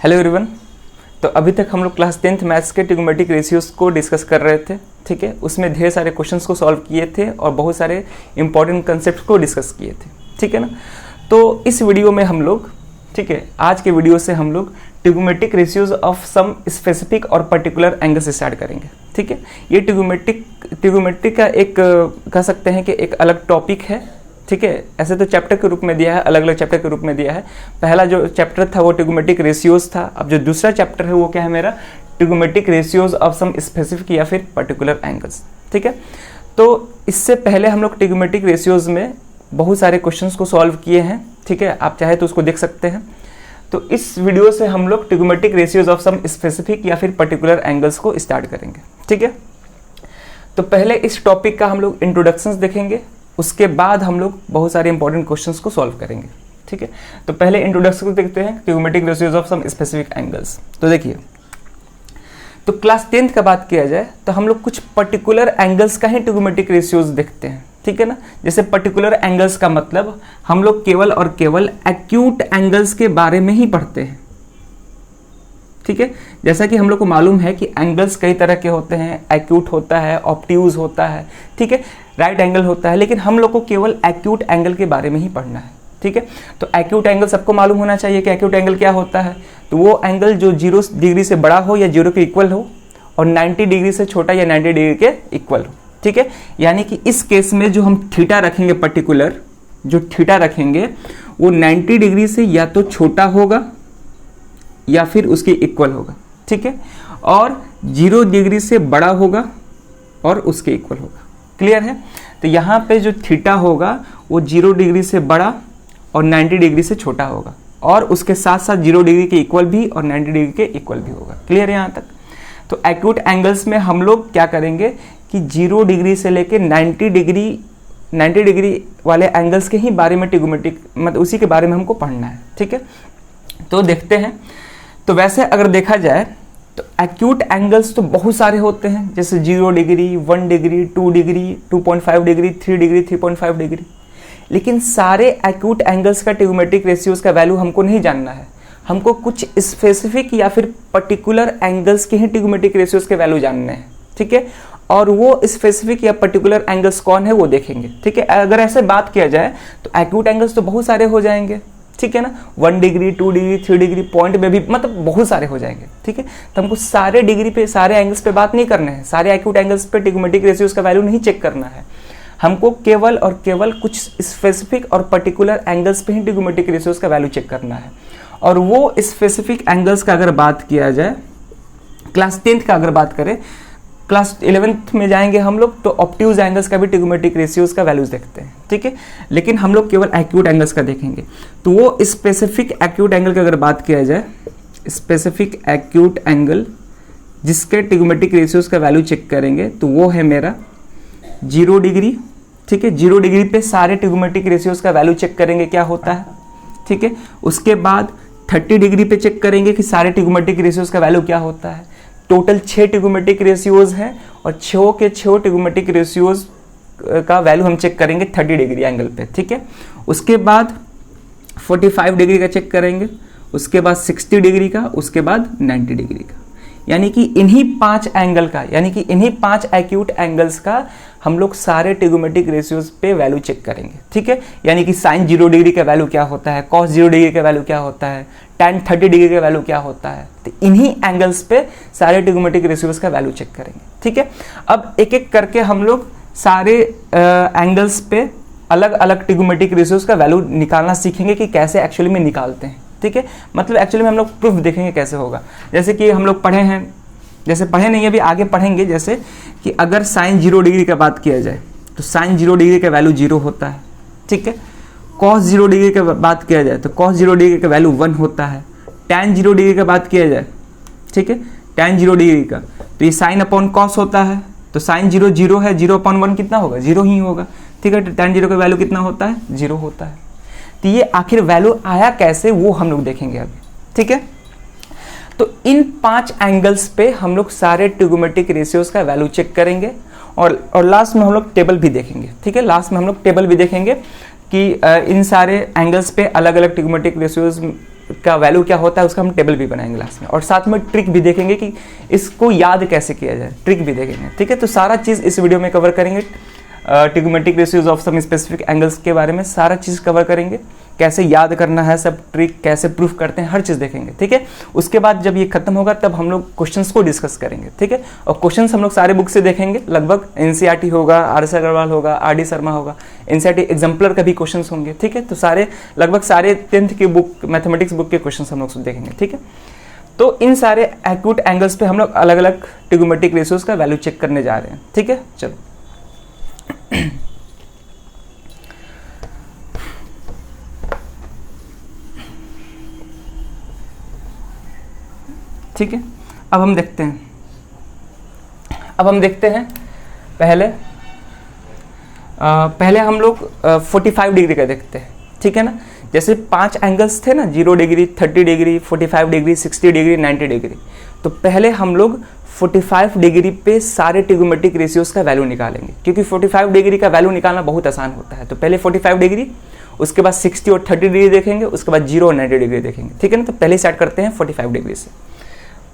Hello everyone. तो अभी तक हम लोग क्लास 10th मैथ्स के ट्रिग्नोमेट्रिक रेशियोज को डिस्कस कर रहे थे, ठीक है। उसमें ढेर सारे क्वेश्चंस को सॉल्व किए थे और बहुत सारे इंपॉर्टेंट कंसेप्ट को डिस्कस किए थे, ठीक है ना। तो इस वीडियो में हम लोग, ठीक है, आज के वीडियो से हम लोग trigonometric ratios of some specific और पर्टिकुलर एंगल से स्टार्ट करेंगे, ठीक है। ये ट्रिग्नोमेट्रिक का एक कह सकते हैं कि एक अलग टॉपिक है, ठीक है। ऐसे तो चैप्टर के रूप में दिया है, अलग अलग चैप्टर के रूप में दिया है। पहला जो चैप्टर था वो ट्रिग्नोमेट्रिक रेशियोज था। अब जो दूसरा चैप्टर है वो क्या है मेरा, trigonometric ratios of some specific या फिर पर्टिकुलर एंगल्स, ठीक है। तो इससे पहले हम लोग ट्रिग्नोमेट्रिक रेशियोज में बहुत सारे क्वेश्चंस को सॉल्व किए हैं, ठीक है। आप चाहे तो उसको देख सकते हैं। तो इस वीडियो से हम लोग trigonometric ratios of some specific या फिर पर्टिकुलर एंगल्स को स्टार्ट करेंगे, ठीक है। तो पहले इस टॉपिक का हम लोग इंट्रोडक्शंस देखेंगे, उसके बाद हम लोग बहुत सारे इंपॉर्टेंट क्वेश्चंस को सॉल्व करेंगे, ठीक है। तो पहले इंट्रोडक्शन को देखते हैं, trigonometric ratios of some specific angles. तो देखिए, तो क्लास 10th का बात किया जाए तो हम लोग कुछ पर्टिकुलर एंगल्स का ही ट्रिग्नोमेट्रिक रेशियोज देखते हैं, ठीक है ना। जैसे पर्टिकुलर एंगल्स का मतलब हम लोग केवल और केवल एक्यूट एंगल्स के बारे में ही पढ़ते हैं, ठीक है। जैसा कि हम लोग को मालूम है कि एंगल्स कई तरह के होते हैं, एक्यूट होता है, ऑब्ट्यूज होता है, ठीक है, राइट एंगल होता है, लेकिन हम लोग को केवल एक्यूट एंगल के बारे में ही पढ़ना है, ठीक है। तो एक्यूट एंगल सबको मालूम होना चाहिए कि एक्यूट एंगल क्या होता है। तो वो एंगल जो 0 डिग्री से बड़ा हो या 0 के इक्वल हो और 90 डिग्री से छोटा या 90 डिग्री के इक्वल हो, ठीक है। यानी कि इस केस में जो हम थीटा रखेंगे, पर्टिकुलर जो थीटा रखेंगे वो 90 डिग्री से या तो छोटा होगा या फिर उसके इक्वल होगा, ठीक है, और 0 डिग्री से बड़ा होगा और उसके इक्वल होगा। क्लियर है। तो यहाँ पे जो थीटा होगा वो 0 डिग्री से बड़ा और 90 डिग्री से छोटा होगा और उसके साथ साथ 0 डिग्री के इक्वल भी और 90 डिग्री के इक्वल भी होगा। क्लियर है यहाँ तक। तो एक्यूट एंगल्स में हम लोग क्या करेंगे कि 0 डिग्री से लेके 90 डिग्री वाले एंगल्स के ही बारे में ट्रिग्नोमेट्रिक मतलब उसी के बारे में हमको पढ़ना है, ठीक है। तो देखते हैं। तो वैसे अगर देखा जाए तो एक्यूट एंगल्स तो बहुत सारे होते हैं, जैसे 0 degree, 1 degree, 2 degree, 2.5 degree, 3 degree, 3.5 degree. लेकिन सारे एक्यूट एंगल्स का ट्रिग्नोमेट्रिक रेशियोज का वैल्यू हमको नहीं जानना है। हमको कुछ स्पेसिफिक या फिर पर्टिकुलर एंगल्स के ही ट्रिग्नोमेट्रिक रेशियोज के वैल्यू जानने हैं, ठीक है। और वो स्पेसिफिक या पर्टिकुलर एंगल्स कौन है वो देखेंगे, ठीक है। अगर ऐसे बात किया जाए तो एक्यूट एंगल्स तो बहुत सारे हो जाएंगे, ठीक है ना। 1 डिग्री, 2 डिग्री, 3 डिग्री, पॉइंट में भी मतलब बहुत सारे हो जाएंगे, ठीक है। तो हमको सारे डिग्री पे, सारे एंगल्स पे बात नहीं करना है, सारे एक्यूट एंगल्स पे ट्रिग्नोमेट्रिक रेशियोज का वैल्यू नहीं चेक करना है। हमको केवल और केवल कुछ स्पेसिफिक और पर्टिकुलर एंगल्स पे ही ट्रिग्नोमेट्रिक रेशियोज का वैल्यू चेक करना है। और वो स्पेसिफिक एंगल्स का अगर बात किया जाए, क्लास 10th का अगर बात करें, क्लास 11th में जाएंगे हम लोग तो ऑब्ट्यूज एंगल्स का भी ट्रिग्नोमेट्रिक रेशियोज का वैल्यूज देखते हैं, ठीक है। लेकिन हम लोग केवल एक्यूट एंगल्स का देखेंगे। तो वो स्पेसिफिक एक्यूट एंगल की अगर बात किया जाए, स्पेसिफिक एक्यूट एंगल जिसके ट्रिग्नोमेट्रिक रेशियोज का वैल्यू चेक करेंगे तो वो है मेरा 0 डिग्री, ठीक है। 0 डिग्री पे सारे ट्रिग्नोमेट्रिक रेशियोज का वैल्यू चेक करेंगे क्या होता है, ठीक है। उसके बाद 30 डिग्री पे चेक करेंगे कि सारे ट्रिग्नोमेट्रिक रेशियोज का वैल्यू क्या होता है। टोटल 6 ट्रिग्नोमेट्रिक रेशियोज हैं और 6 के 6 ट्रिग्नोमेट्रिक रेशियोज का वैल्यू हम चेक करेंगे 30 डिग्री एंगल पे, ठीक है। उसके बाद 45 डिग्री का चेक करेंगे, उसके बाद 60 डिग्री का, उसके बाद 90 डिग्री का। यानी कि इन्हीं 5 एंगल का, यानी कि इन्हीं 5 एक्यूट एंगल्स का हम लोग सारे ट्रिग्नोमेट्रिक रेशियोज पे वैल्यू चेक करेंगे, ठीक है। यानी कि साइन 0 डिग्री का वैल्यू क्या होता है, कॉस 0 डिग्री का वैल्यू क्या होता है, tan 30 डिग्री का वैल्यू क्या होता है। तो इन्हीं एंगल्स पे सारे ट्रिग्नोमेट्रिक रेशियोज का वैल्यू चेक करेंगे, ठीक है। अब एक एक करके हम लोग सारे एंगल्स पे अलग अलग ट्रिग्नोमेट्रिक रेशियोज का वैल्यू निकालना सीखेंगे कि कैसे एक्चुअली में निकालते हैं, ठीक है। मतलब एक्चुअली में हम लोग प्रूफ देखेंगे कैसे होगा। जैसे कि हम लोग पढ़े हैं, जैसे पढ़े नहीं अभी आगे पढ़ेंगे, जैसे कि अगर साइन 0 डिग्री का बात किया जाए तो साइन 0 डिग्री का वैल्यू 0 होता है, ठीक है। कॉस 0 डिग्री का बात किया जाए तो कॉस 0 डिग्री का वैल्यू 1 होता है। tan 0 डिग्री का बात किया जाए, ठीक है, tan 0 डिग्री का तो ये साइन अपॉन कॉस होता है। तो साइन 0 0 है, 0 अपॉन 1 कितना होगा, 0 ही होगा, ठीक है। tan 0 का वैल्यू कितना होता है, 0 होता है। तो ये आखिर वैल्यू आया कैसे वो हम लोग देखेंगे अभी, ठीक है। तो इन 5 एंगल्स पे हम लोग सारे ट्रिग्नोमेट्रिक रेशियोज का वैल्यू चेक करेंगे और लास्ट में हम लोग टेबल भी देखेंगे, ठीक है। लास्ट में हम लोग टेबल भी देखेंगे कि इन सारे एंगल्स पे अलग अलग ट्रिग्नोमेट्रिक रेशियोज का वैल्यू क्या होता है उसका हम टेबल भी बनाएंगे लास्ट में, और साथ में ट्रिक भी देखेंगे कि इसको याद कैसे किया जाए, ट्रिक भी देखेंगे। ठीक है, तो सारा चीज़ इस वीडियो में कवर करेंगे। Trigonometric ratios of some specific angles के बारे में सारा चीज़ कवर करेंगे, कैसे याद करना है, सब ट्रिक कैसे प्रूफ करते हैं, हर चीज़ देखेंगे। ठीक है, उसके बाद जब ये खत्म होगा तब हम लोग क्वेश्चंस को डिस्कस करेंगे। ठीक है, और क्वेश्चंस हम लोग सारे बुक से देखेंगे, लगभग एनसीईआरटी होगा, आर.एस. अग्रवाल होगा, आर.डी. शर्मा होगा, एनसीईआरटी एग्जाम्पलर का भी क्वेश्चंस होंगे। ठीक है, तो सारे लगभग सारे 10th की बुक, मैथमेटिक्स बुक के क्वेश्चंस हम लोग देखेंगे। ठीक है, तो इन सारे एक्यूट एंगल्स पे हम लोग अलग अलग ट्रिग्नोमेट्रिक रेशियोज का वैल्यू चेक करने जा रहे हैं। ठीक है, चलो ठीक है, अब हम देखते हैं पहले हम लोग 45 डिग्री का देखते हैं। ठीक है ना, जैसे 5 एंगल्स थे ना, 0 degree, 30 degree, 45 degree, 60 degree, 90 degree. तो पहले हम लोग 45 डिग्री पे सारे ट्रिग्नोमेट्रिक रेशियोज का वैल्यू निकालेंगे, क्योंकि 45 डिग्री का वैल्यू निकालना बहुत आसान होता है। तो पहले 45 डिग्री, उसके बाद 60 और 30 डिग्री देखेंगे, उसके बाद 0 और 90 डिग्री देखेंगे। ठीक है ना, तो पहले स्टार्ट करते हैं 45 डिग्री से।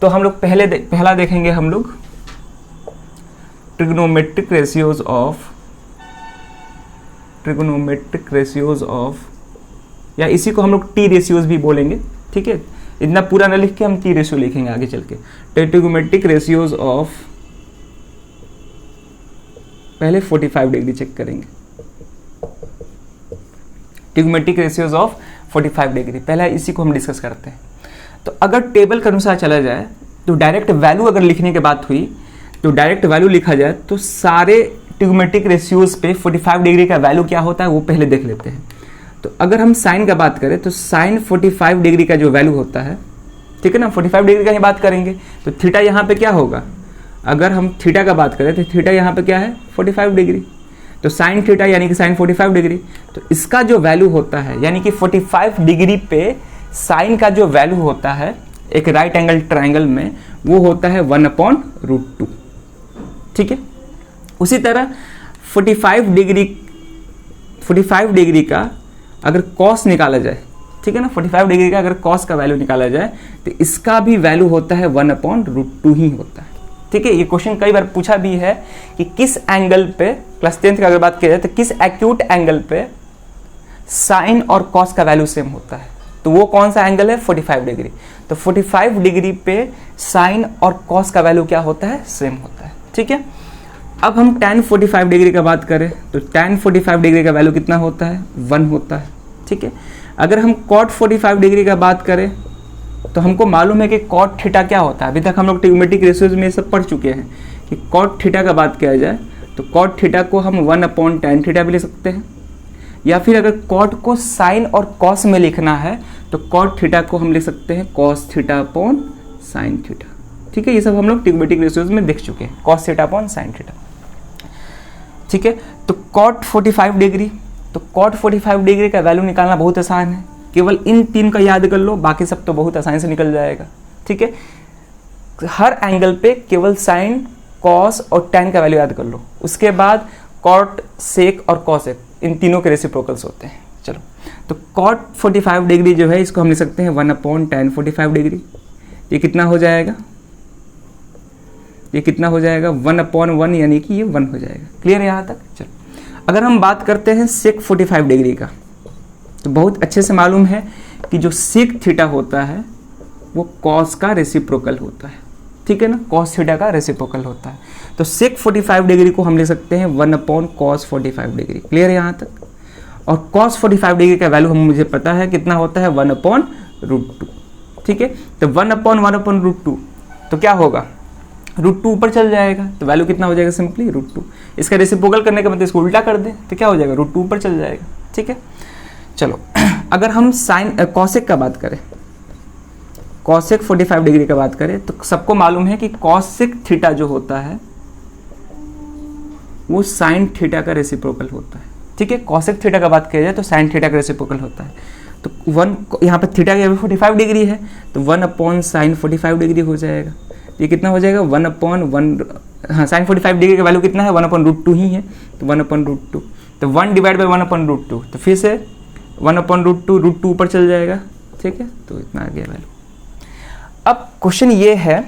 तो हम लोग पहला देखेंगे हम लोग ट्रिग्नोमेट्रिक रेशियोज ऑफ, या इसी को हम लोग टी रेशियोज भी बोलेंगे। ठीक है, इतना पूरा ना लिख के हम टी रेशियो लिखेंगे आगे चल के। ट्रिग्नोमेट्रिक रेशियोज ऑफ, पहले 45 डिग्री चेक करेंगे। ट्रिग्नोमेट्रिक रेशियोज ऑफ 45 डिग्री, पहला इसी को हम डिस्कस करते हैं। तो अगर टेबल के अनुसार चला जाए तो डायरेक्ट वैल्यू अगर लिखने की बात हुई तो डायरेक्ट वैल्यू लिखा जाए तो सारे ट्रिग्नोमेट्रिक रेशियोज पे 45 डिग्री का वैल्यू क्या होता है वो पहले देख लेते हैं। तो अगर हम साइन का बात करें तो साइन 45 डिग्री का जो वैल्यू होता है, ठीक है ना, 45 डिग्री का ही बात करेंगे तो थीटा यहाँ पे क्या होगा। अगर हम थीटा का बात करें तो थीटा यहाँ पे क्या है 45 डिग्री, तो साइन थीटा यानी कि साइन 45 डिग्री। तो इसका जो वैल्यू होता है यानी कि 45 डिग्री पे साइन का जो वैल्यू होता है एक राइट एंगल ट्राइंगल में वो होता है 1/√2। ठीक है, उसी तरह 45 डिग्री का अगर कॉस निकाला जाए, ठीक है ना, 45 डिग्री का अगर कॉस का वैल्यू निकाला जाए तो इसका भी वैल्यू होता है 1/√2 ही होता है। ठीक है, ये क्वेश्चन कई बार पूछा भी है कि किस एंगल पे, क्लास 10th की अगर बात की जाए तो किस एक्यूट एंगल पे साइन और कॉस का वैल्यू सेम होता है, तो वो कौन सा एंगल है 45 डिग्री। तो 45 डिग्री पे साइन और कॉस का वैल्यू क्या होता है सेम होता है। ठीक है, अब हम tan 45 डिग्री का बात करें तो tan 45 डिग्री का वैल्यू कितना होता है 1 होता है। ठीक है, अगर हम cot 45 डिग्री का बात करें तो हमको मालूम है कि cot थीटा क्या होता है। अभी तक हम लोग ट्रिग्नोमेट्रिक रेशियोज में सब पढ़ चुके हैं कि cot थीटा का बात किया जाए तो cot थीटा को हम 1/tan थीटा भी ले सकते हैं, या फिर अगर cot को साइन और cos में लिखना है तो cot थीटा को हम लिख सकते हैं cos theta upon sine theta. ठीक है, ये सब हम लोग ट्रिग्नोमेट्रिक रेशियोज में देख चुके हैं, cos theta upon sine theta. ठीक है, तो cot 45 डिग्री, तो cot 45 डिग्री का वैल्यू निकालना बहुत आसान है, केवल इन 3 का याद कर लो, बाकी सब तो बहुत आसानी से निकल जाएगा। ठीक है, हर एंगल पे केवल साइन, cos और tan का वैल्यू याद कर लो, उसके बाद cot, sec और cosec इन तीनों के रेसिप्रोकल्स होते हैं। चलो, तो cot 45 डिग्री जो है इसको हम लिख सकते हैं 1/tan 45 डिग्री। ये कितना हो जाएगा, ये कितना हो जाएगा 1/1 यानी कि ये 1 हो जाएगा। क्लियर है यहाँ तक। चलो, अगर हम बात करते हैं sec 45 डिग्री का तो बहुत अच्छे से मालूम है कि जो sec थीटा होता है वो cos का रेसिप्रोकल होता है। ठीक है ना, cos थीटा का रेसिप्रोकल होता है। तो sec 45 डिग्री को हम ले सकते हैं 1/cos 45 डिग्री। क्लियर है यहाँ तक। और cos 45 डिग्री का वैल्यू मुझे पता है कितना होता है 1/√2। ठीक है, तो 1/1/√2 तो क्या होगा √2 ऊपर चल जाएगा, तो वैल्यू कितना हो जाएगा सिंपली √2। इसका रेसिप्रोकल करने का मतलब इसको उल्टा कर दें तो क्या हो जाएगा √2 ऊपर चल जाएगा। ठीक है, चलो अगर हम साइन कॉसेक का बात करें, कॉसेक 45 डिग्री का बात करें तो सबको मालूम है कि कॉसेक थीटा जो होता है वो साइन थीटा का रेसिप्रोकल होता है। ठीक है, कॉसेक थीटा का बात किया जाए तो साइन थीटा का रेसिप्रोकल होता है। तो 1 यहाँ पे थीटा की 45 डिग्री है तो 1/sin 45 डिग्री हो जाएगा। ये कितना हो जाएगा 1/1, हाँ साइन 45 डिग्री का वैल्यू कितना है 1/√2 ही है, तो 1/√2, तो 1 डिवाइड बाई 1/√2, तो फिर से 1/√2 √2 ऊपर चल जाएगा। ठीक है, तो इतना आ गया वैल्यू। अब क्वेश्चन ये है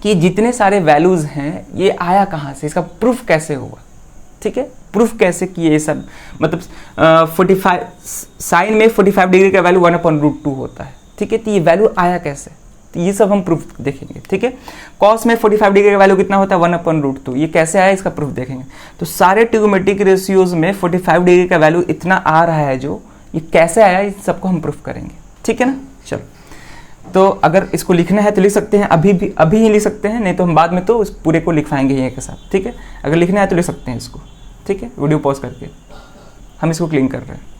कि जितने सारे वैल्यूज हैं ये आया कहाँ से, इसका प्रूफ कैसे होगा, ठीक है, प्रूफ कैसे किए ये सब, मतलब 45 साइन में 45 डिग्री का वैल्यू 1/√2 होता है, ठीक है, तो ये वैल्यू आया कैसे, तो ये सब हम प्रूफ देखेंगे, ठीक है। कॉस में 45 डिग्री का वैल्यू कितना होता है 1/√2, ये कैसे आया इसका प्रूफ देखेंगे। तो सारे ट्रिग्नोमेट्रिक रेशियोज में 45 डिग्री का वैल्यू इतना आ रहा है जो, ये कैसे आया इस सबको हम प्रूफ करेंगे, ठीक है ना। चलो, तो अगर इसको लिखना है तो लिख सकते हैं, अभी ही लिख सकते हैं, नहीं तो हम बाद में तो इस पूरे को लिखवाएंगे ये के साथ, ठीक है। अगर लिखना है तो लिख सकते हैं इसको, ठीक है, वीडियो पॉज करके हम इसको क्लीन कर रहे हैं।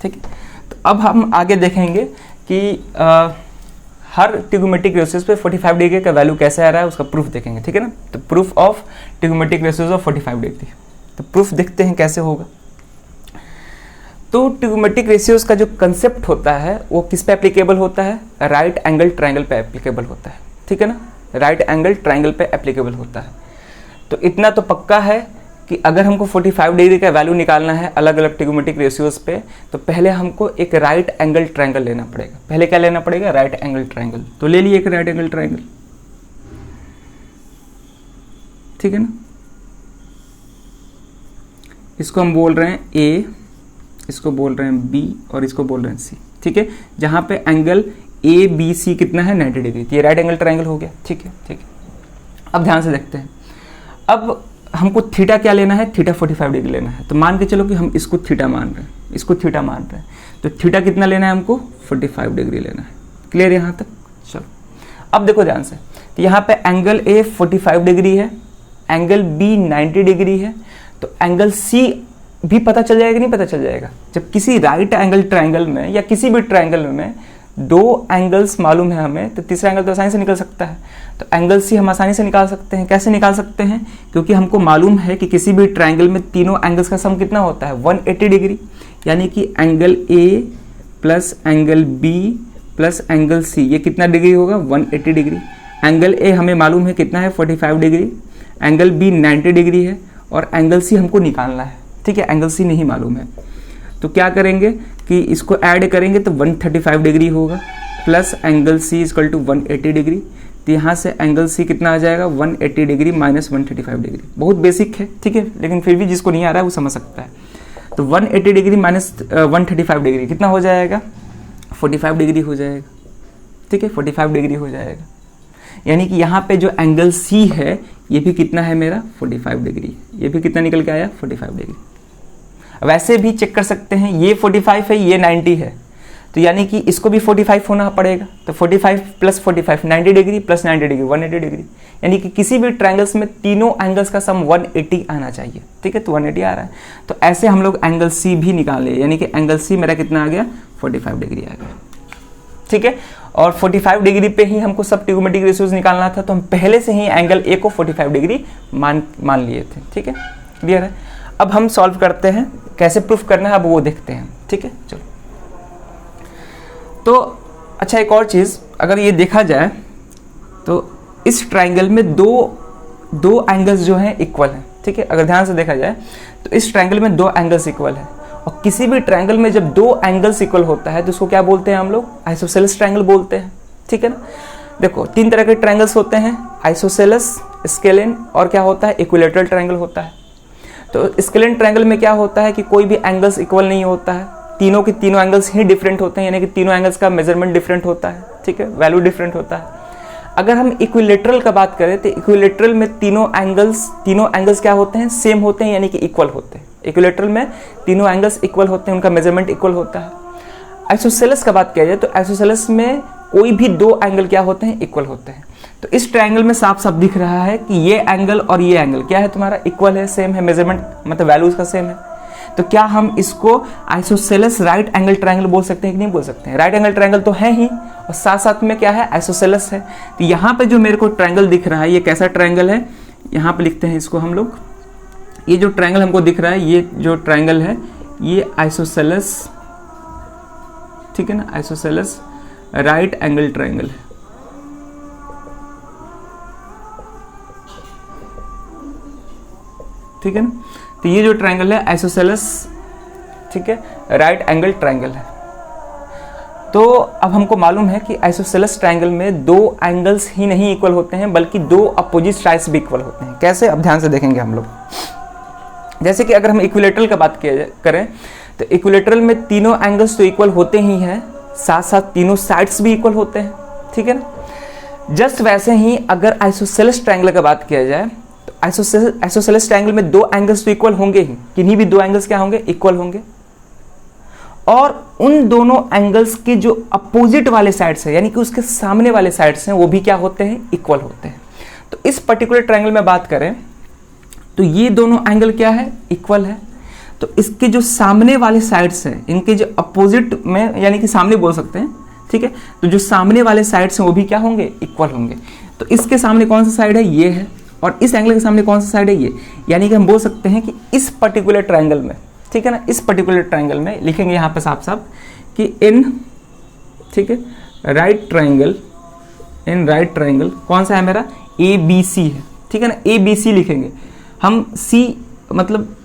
ठीक है, तो अब हम आगे देखेंगे कि हर ट्रिग्नोमेट्रिक रेशियोज पे 45 डिग्री का वैल्यू कैसे आ रहा है उसका प्रूफ देखेंगे, ठीक है ना। तो proof of trigonometric ratios of 45 degree, तो प्रूफ देखते हैं कैसे होगा। तो ट्रिग्नोमेट्रिक रेशियोज का जो कंसेप्ट होता है वो किस पे एप्लीकेबल होता है, राइट एंगल ट्रायंगल पे एप्लीकेबल होता है, ठीक है ना, राइट एंगल ट्रायंगल पे एप्लीकेबल होता है। तो इतना तो पक्का है कि अगर हमको 45 डिग्री का वैल्यू निकालना है अलग अलग ट्रिग्नोमेट्रिक रेशियोज पे, तो पहले हमको एक राइट एंगल ट्रायंगल लेना पड़ेगा। पहले क्या लेना पड़ेगा, राइट एंगल ट्रायंगल। तो ले लिए एक राइट एंगल ट्रायंगल, ठीक है ना। इसको हम बोल रहे हैं ए, इसको बोल रहे हैं बी और इसको बोल रहे हैं सी, ठीक है। जहां पे एंगल ए बी सी कितना है 90 डिग्री, तो ये राइट एंगल ट्रायंगल हो गया, ठीक है, ठीक है। अब ध्यान से देखते हैं, अब हमको थीटा क्या लेना है, थीटा 45 डिग्री लेना है। तो मान के चलो कि हम इसको थीटा मान रहे हैं, इसको थीटा मान रहे हैं, तो थीटा कितना लेना है हमको 45 डिग्री लेना है। क्लियर यहाँ तक, चलो अब देखो ध्यान से, तो यहाँ पे एंगल ए 45 डिग्री है, एंगल बी 90 डिग्री है, तो एंगल सी भी पता चल जाएगा, नहीं पता चल जाएगा। जब किसी राइट एंगल ट्रायंगल में या किसी भी ट्रायंगल में दो एंगल्स मालूम है हमें, तो तीसरा एंगल तो आसानी से निकल सकता है। तो एंगल सी हम आसानी से निकाल सकते हैं। कैसे निकाल सकते हैं, क्योंकि हमको मालूम है कि किसी भी ट्रायंगल में तीनों एंगल्स का सम कितना होता है 180 डिग्री, यानी कि angle A plus angle B plus angle C, ये कितना डिग्री होगा 180 डिग्री। एंगल ए हमें मालूम है कितना है 45 डिग्री, एंगल बी 90 डिग्री है और एंगल सी हमको निकालना है, ठीक है, एंगल सी नहीं मालूम है। तो क्या करेंगे कि इसको ऐड करेंगे तो 135 डिग्री होगा, plus angle C equal to 180 degree. तो यहाँ से एंगल सी कितना आ जाएगा 180 डिग्री माइनस 135 डिग्री। बहुत बेसिक है, ठीक है, लेकिन फिर भी जिसको नहीं आ रहा है वो समझ सकता है। तो 180 डिग्री माइनस 135 डिग्री कितना हो जाएगा 45 डिग्री हो जाएगा, ठीक है, 45 डिग्री हो जाएगा। यानी कि यहाँ पे जो एंगल सी है ये भी कितना है मेरा 45 डिग्री, ये भी कितना निकल के आया 45 डिग्री। वैसे भी चेक कर सकते हैं, ये 45 है, ये 90 है, तो यानी कि इसको भी 45 होना पड़ेगा। तो 45 plus 45 90 degree plus 90 degree 180 degree, यानी कि किसी भी ट्रायंगल्स में तीनों एंगल्स का सम 180 आना चाहिए, ठीक है, तो 180 आ रहा है। तो ऐसे हम लोग एंगल सी भी निकाले, यानी कि एंगल सी मेरा कितना आ गया 45 डिग्री आ गया, ठीक है। और 45 डिग्री पे ही हमको सब ट्रिग्नोमेट्रिक रेशियोज निकालना था, तो हम पहले से ही एंगल ए को 45 डिग्री मान लिए थे, ठीक है, क्लियर है। अब हम सॉल्व करते हैं, कैसे प्रूफ करना है अब वो देखते हैं, ठीक है। चलो, तो अच्छा एक और चीज़, अगर ये देखा जाए तो इस ट्रायंगल में दो एंगल्स जो हैं इक्वल हैं, ठीक है। अगर ध्यान से देखा जाए तो इस ट्रायंगल में दो एंगल्स इक्वल हैं, और किसी भी ट्रायंगल में जब दो एंगल्स इक्वल होता है तो उसको क्या बोलते हैं हम लोग, आइसोसेलेस ट्रायंगल बोलते हैं, ठीक है ना। देखो तीन तरह के ट्रायंगल्स होते हैं, आइसोसेलेस, स्केलेन और क्या होता है इक्विलेटरल ट्रायंगल होता है। तो स्केलेन ट्रायंगल में क्या होता है कि कोई भी एंगल्स इक्वल नहीं होता है, तीनों के तीनों एंगल्स ही डिफरेंट होते हैं, यानी कि तीनों एंगल्स का मेजरमेंट डिफरेंट होता है, ठीक है, वैल्यू डिफरेंट होता है। अगर हम इक्विलेटरल का बात करें तो इक्विलेटरल में तीनों एंगल्स क्या होते हैं, सेम होते हैं, यानी कि इक्वल होते हैं। इक्विलेटरल में तीनों एंगल्स इक्वल होते हैं, उनका मेजरमेंट इक्वल होता है। आइसोसेलेस का बात किया जाए तो आइसोसेलेस में कोई भी दो एंगल क्या होते हैं, इक्वल होते हैं। तो इस ट्रायंगल में साफ साफ दिख रहा है कि ये एंगल और ये एंगल क्या है तुम्हारा, इक्वल है, सेम है, मेजरमेंट मतलब वैल्यूज का सेम है। तो क्या हम इसको आइसोसेलेस राइट एंगल ट्रायंगल बोल सकते हैं कि नहीं बोल सकते हैं। राइट एंगल ट्रायंगल तो है ही, और साथ साथ में क्या है, आइसोसेलेस है। तो यहाँ पे जो मेरे को ट्रायंगल दिख रहा है ये कैसा ट्रायंगल है, यहाँ पे लिखते हैं इसको हम लोग, ये जो ट्रायंगल हमको दिख रहा है, ये जो ट्रायंगल है ये आइसोसेलेस ठीक है ना, आइसोसेलेस राइट एंगल ट्रायंगल है। ठीक है ना, तो ये जो ट्रायंगल है आइसोसेलेस, ठीक है, राइट एंगल ट्रायंगल है। तो अब हमको मालूम है कि आइसोसेलेस ट्रायंगल में दो एंगल्स ही नहीं इक्वल होते हैं बल्कि दो अपोजिट साइड्स भी इक्वल होते हैं। कैसे, अब ध्यान से देखेंगे हम लोग। जैसे कि अगर हम इक्विलेटरल का बात करें तो इक्विलेटरल में तीनों एंगल्स तो इक्वल होते ही हैं, साथ साथ तीनों साइड्स भी इक्वल होते हैं। ठीक है ना, जस्ट वैसे ही अगर आइसोसेलेस ट्रायंगल का बात किया जाए तो आइसोसेलेस ट्रायंगल में दो एंगल्स तो इक्वल होंगे ही, किन्हीं भी दो एंगल्स क्या होंगे, इक्वल होंगे। और उन दोनों एंगल्स के जो अपोजिट वाले साइड्स है, यानी कि उसके सामने वाले साइड्स हैं, वो भी क्या होते हैं, इक्वल होते हैं। तो इस पर्टिकुलर ट्रायंगल में बात करें तो ये दोनों एंगल क्या है, इक्वल है। तो इसके जो सामने वाले साइड्स हैं, इनके जो अपोजिट में, यानी कि सामने बोल सकते हैं, ठीक है, तो जो सामने वाले साइड्स हैं वो भी क्या होंगे, इक्वल होंगे। तो इसके सामने कौन सा साइड है, ये है, और इस एंगल के सामने कौन सा साइड है, ये। यानी कि हम बोल सकते हैं कि इस पर्टिकुलर ट्रायंगल में, ठीक है ना, इस पर्टिकुलर ट्रायंगल में लिखेंगे यहाँ पे साफ साफ कि इन, ठीक है, right triangle, in right triangle कौन सा है मेरा, ABC है। ठीक है ना, ABC लिखेंगे हम, C मतलब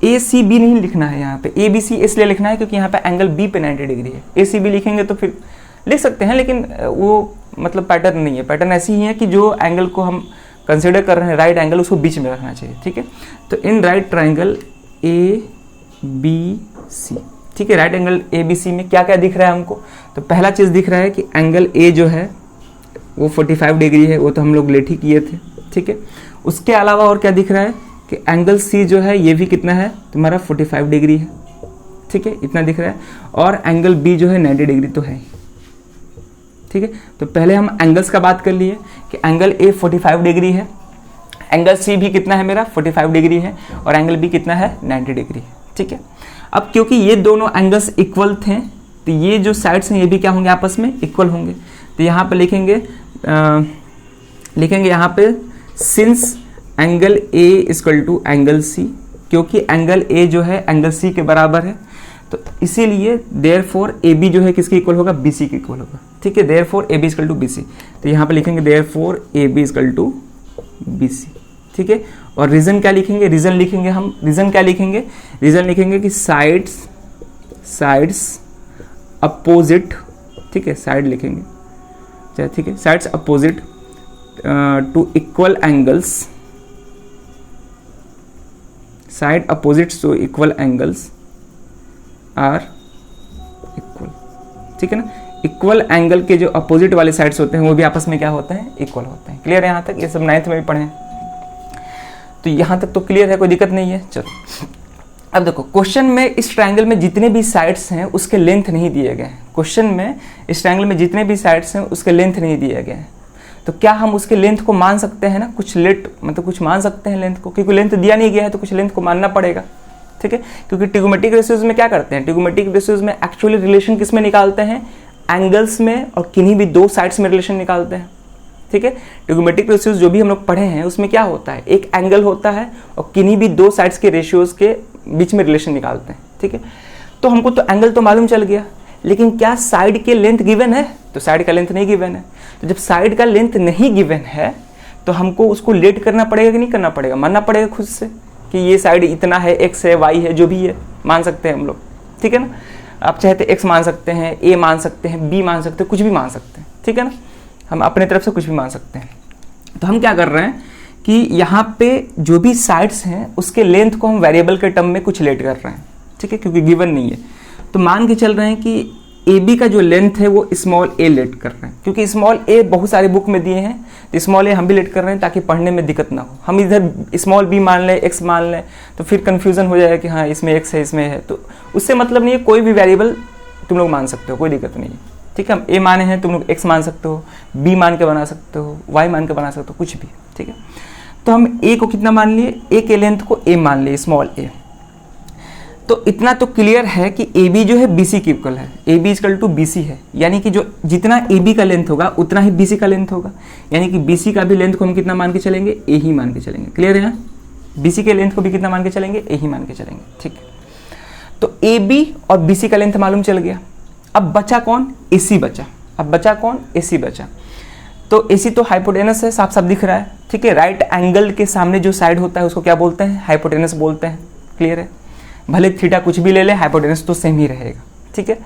ACB नहीं लिखना है यहाँ पे, ABC इसलिए लिखना है क्योंकि यहाँ पे एंगल B पे 90 डिग्री है। ACB लिखेंगे तो फिर लिख सकते हैं, लेकिन वो मतलब पैटर्न नहीं है। पैटर्न ऐसी ही है कि जो एंगल को हम कंसिडर कर रहे हैं राइट एंगल, उसको बीच में रखना चाहिए। ठीक है, तो इन राइट ट्रायंगल ABC, ठीक है, राइट एंगल ABC में क्या क्या दिख रहा है हमको, तो पहला चीज़ दिख रहा है कि एंगल A जो है वो 45 डिग्री है, वो तो हम लोग लेट ही किए थे। ठीक है, उसके अलावा और क्या दिख रहा है कि एंगल C जो है ये भी कितना है तुम्हारा, 45 डिग्री है। ठीक है, इतना दिख रहा है। और एंगल B जो है 90 डिग्री तो है। ठीक है, तो पहले हम एंगल्स का बात कर लिए कि एंगल A 45 डिग्री है, एंगल C भी कितना है मेरा, 45 डिग्री है, और एंगल B कितना है, 90 डिग्री है। ठीक है, अब क्योंकि ये दोनों एंगल्स इक्वल थे तो ये जो साइड्स हैं ये भी क्या होंगे, आपस में इक्वल होंगे। तो यहाँ पे लिखेंगे यहाँ पे since angle A equal to angle C, क्योंकि एंगल A जो है एंगल C के बराबर है, तो इसीलिए देयरफॉर AB जो है किसके इक्वल होगा, BC के इक्वल होगा। ठीक है, therefore AB equal to BC, तो यहाँ पे लिखेंगे therefore AB equal to BC। ठीक है, और रीजन क्या लिखेंगे, रीजन लिखेंगे हम, रीजन क्या लिखेंगे, रीजन लिखेंगे कि साइड्स अपोजिट, ठीक है, साइड लिखेंगे, ठीक है, sides opposite to equal angles, side opposites to equal angles are equal. ठीक है ना, इक्वल एंगल के जो अपोजिट वाले साइड्स होते हैं वो भी आपस में क्या होते हैं, इक्वल होते हैं। क्लियर है यहाँ तक, ये सब 9th में भी पढ़े हैं, तो यहाँ तक तो क्लियर है, कोई दिक्कत नहीं है। चलो अब देखो, क्वेश्चन में इस ट्रायंगल में जितने भी साइड्स हैं उसके लेंथ नहीं दिए गए हैं। क्वेश्चन में इस ट्रायंगल में जितने भी साइड्स हैं उसके लेंथ नहीं दिए गए हैं, तो क्या हम उसके लेंथ को मान सकते हैं ना, कुछ मतलब कुछ मान सकते हैं लेंथ को, क्योंकि लेंथ दिया नहीं गया है तो कुछ लेंथ को मानना पड़ेगा। ठीक है, क्योंकि ट्रिगोमेट्रिक रेशियोज में क्या करते हैं, ट्रिगोमेट्रिक रेशियोज में एक्चुअली रिलेशन किस में निकालते हैं, एंगल्स में, और किन्हीं भी दो साइड्स में रिलेशन निकालते हैं। ठीक है, ट्रिगोमेट्रिक रेशियोज जो भी हम लोग पढ़े हैं उसमें क्या होता है, एक एंगल होता है और किन्हीं भी दो साइड्स के रेशियोज के बीच में रिलेशन निकालते हैं। ठीक है, तो हमको तो एंगल तो मालूम चल गया, लेकिन क्या साइड के लेंथ गिवन है, तो साइड का लेंथ नहीं गिवन है। तो जब साइड का लेंथ नहीं गिवन है तो हमको उसको लेट करना पड़ेगा कि नहीं करना पड़ेगा, मानना पड़ेगा खुद से कि ये साइड इतना है, x है, y है, जो भी है मान सकते हैं हम लोग। ठीक है ना, आप चाहते x मान सकते हैं, a मान सकते हैं, b मान सकते हैं, कुछ भी मान सकते हैं। ठीक है ना, हम अपने तरफ से कुछ भी मान सकते हैं। तो हम क्या कर रहे हैं कि यहाँ पे जो भी साइड्स हैं उसके लेंथ को हम वेरिएबल के टर्म में कुछ लेट कर रहे हैं। ठीक है, क्योंकि गिवन नहीं है, तो मान के चल रहे हैं कि AB का जो लेंथ है वो स्मॉल a लेट कर रहे हैं, क्योंकि स्मॉल a बहुत सारे बुक में दिए हैं, तो स्मॉल a हम भी लेट कर रहे हैं ताकि पढ़ने में दिक्कत ना हो। हम इधर स्मॉल b मान लें, x मान लें, तो फिर कन्फ्यूजन हो जाएगा कि हाँ इसमें x है, इसमें है, तो उससे मतलब नहीं है। कोई भी वेरिएबल तुम लोग मान सकते हो, कोई दिक्कत नहीं है। ठीक है, हम a माने हैं, तुम लोग x मान सकते हो, b मान के बना सकते हो, y मान के बना सकते हो, कुछ भी। ठीक है, तो हम a को कितना मान लिए, a के लेंथ को a मान लिए, स्मॉल a। तो इतना तो क्लियर है कि AB जो है BC के इक्वल है, AB इक्वल टू BC है, यानी कि जो जितना AB का लेंथ होगा उतना ही BC का लेंथ होगा, यानी कि BC का भी लेंथ को हम कितना मान के चलेंगे, A ही मान के चलेंगे। क्लियर है, BC के लेंथ को भी कितना मान के चलेंगे, A ही मान के चलेंगे। ठीक है, तो AB और BC का लेंथ मालूम चल गया। अब बचा कौन, AC बचा। अब बचा कौन, AC बचा। तो AC तो हाइपोटेनस है, साफ साफ दिख रहा है, ठीक है। राइट एंगल के सामने जो साइड होता है उसको क्या बोलते हैं, हाइपोटेनस बोलते हैं, क्लियर है। भले थीटा कुछ भी ले ले, हाइपोटेनस तो सेम ही रहेगा, ठीक है।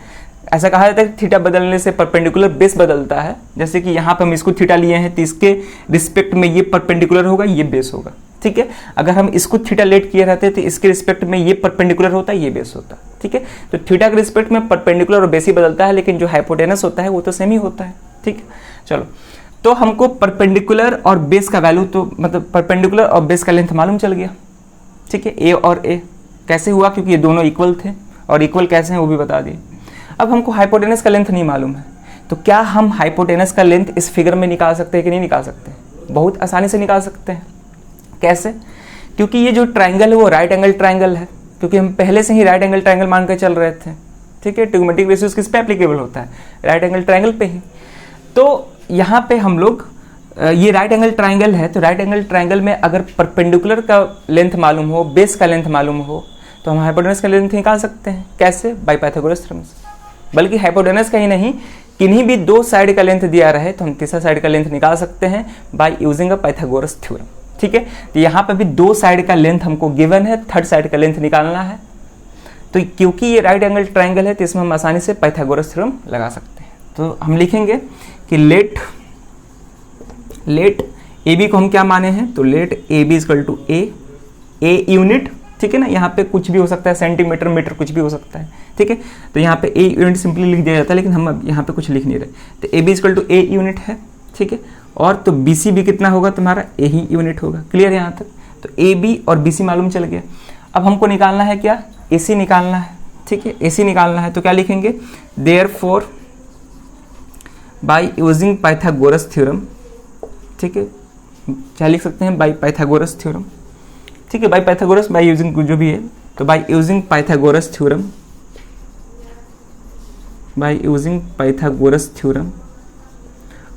ऐसा कहा जाता है कि थीटा बदलने से परपेंडिकुलर बेस बदलता है। जैसे कि यहाँ पे हम इसको थीटा लिए हैं तो इसके रिस्पेक्ट में ये परपेंडिकुलर होगा, ये बेस होगा, ठीक है। अगर हम इसको थीटा लेट किए रहते तो इसके रिस्पेक्ट में ये परपेंडिकुलर होता, ये बेस होता, ठीक है। तो थीटा के रिस्पेक्ट में परपेंडिकुलर और बेस ही बदलता है, लेकिन जो हाइपोटेनस होता है वो तो सेम ही होता है, ठीक है। चलो, तो हमको परपेंडिकुलर और बेस का वैल्यू, तो मतलब परपेंडिकुलर और बेस का लेंथ मालूम चल गया, ठीक है। ए और ए कैसे हुआ, क्योंकि ये दोनों इक्वल थे, और इक्वल कैसे हैं वो भी बता दिए। अब हमको हाइपोटेनस का लेंथ नहीं मालूम है, तो क्या हम हाइपोटेनस का लेंथ इस फिगर में निकाल सकते हैं कि नहीं निकाल सकते? बहुत आसानी से निकाल सकते हैं। कैसे? क्योंकि ये जो ट्राइंगल है वो राइट एंगल ट्राइंगल है, क्योंकि हम पहले से ही राइट एंगल ट्राइंगल मान कर चल रहे थे, ठीक है। ट्रिग्नोमेट्रिक रेशियोज किस पे एप्लीकेबल होता है, राइट एंगल ट्राइंगल पे ही। तो यहाँ पे हम लोग ये राइट एंगल ट्राइंगल है, तो राइट एंगल ट्राइंगल में अगर परपेंडिकुलर का लेंथ मालूम हो, बेस का लेंथ मालूम हो, तो हम हाइपोटेनस का लेंथ निकाल सकते हैं। कैसे? बाय पाइथागोरस थ्योरम से। बल्कि हाइपोटेनस का ही नहीं, किन्हीं भी दो साइड का लेंथ दिया रहे तो हम तीसरा साइड का लेंथ निकाल सकते हैं by using a Pythagoras theorem, ठीक है। तो यहाँ पे भी दो साइड का लेंथ हमको गिवन है, थर्ड साइड का लेंथ निकालना है। तो क्योंकि ये राइट एंगल ट्राइंगल है तो इसमें हम आसानी से पाइथागोरस थ्योरम लगा सकते हैं। तो हम लिखेंगे कि लेट ए बी को हम क्या माने हैं, तो let A B equal to a unit, ठीक है ना। यहाँ पे कुछ भी हो सकता है, सेंटीमीटर, मीटर, कुछ भी हो सकता है, ठीक है। तो यहाँ पे ए यूनिट सिंपली लिख दिया जाता है, लेकिन हम अब यहाँ पे कुछ लिख नहीं रहे। तो A B equal to a unit है, ठीक है। और तो बी सी भी कितना होगा तुम्हारा, ए ही यूनिट होगा, क्लियर है यहाँ तक। तो ए बी और बी सी मालूम चल गया। अब हमको निकालना है क्या, ए सी निकालना है, ठीक है। ए सी निकालना है तो क्या लिखेंगे, therefore by using Pythagoras theorem, ठीक है। क्या लिख सकते हैं, बाय पाइथागोरस थ्योरम, ठीक है। बाय पाइथागोरस, बाय यूजिंग जो भी है, तो by using Pythagoras theorem, by using Pythagoras theorem.